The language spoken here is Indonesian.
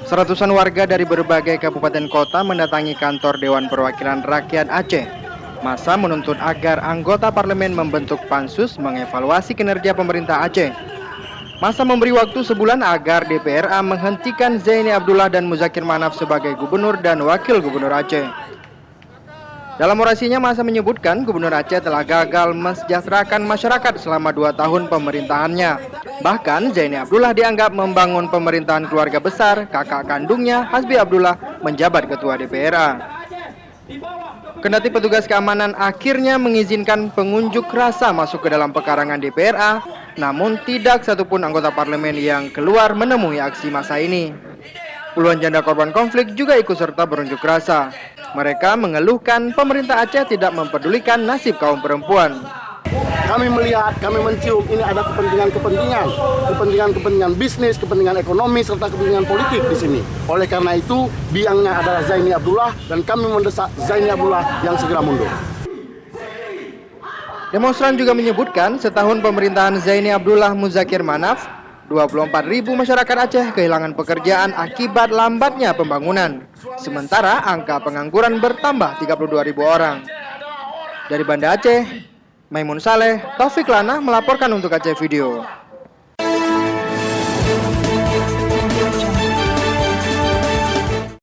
Seratusan warga dari berbagai kabupaten kota mendatangi kantor Dewan Perwakilan Rakyat Aceh. Massa menuntut agar anggota parlemen membentuk pansus mengevaluasi kinerja pemerintah Aceh. Massa memberi waktu sebulan agar DPRA menghentikan Zaini Abdullah dan Muzakir Manaf sebagai gubernur dan wakil gubernur Aceh. Dalam orasinya, Massa menyebutkan Gubernur Aceh telah gagal mensejahterakan masyarakat selama 2 tahun pemerintahannya. Bahkan Zaini Abdullah dianggap membangun pemerintahan keluarga besar. Kakak kandungnya, Hasbi Abdullah, menjabat ketua DPRA. Kendati petugas keamanan akhirnya mengizinkan pengunjuk rasa masuk ke dalam pekarangan DPRA, namun tidak satupun anggota parlemen yang keluar menemui aksi massa ini. Puluhan janda korban konflik juga ikut serta berunjuk rasa. Mereka mengeluhkan pemerintah Aceh tidak mempedulikan nasib kaum perempuan. Kami melihat, kami mencium ini ada kepentingan bisnis, kepentingan ekonomi, serta kepentingan politik di sini. Oleh karena itu, biangnya adalah Zaini Abdullah dan kami mendesak Zaini Abdullah yang segera mundur. Demonstran juga menyebutkan setahun pemerintahan Zaini Abdullah Muzakir Manaf, 24.000 masyarakat Aceh kehilangan pekerjaan akibat lambatnya pembangunan. Sementara angka pengangguran bertambah 32.000 orang. Dari Banda Aceh, Maimun Saleh, Taufik Lana melaporkan untuk Aceh Video.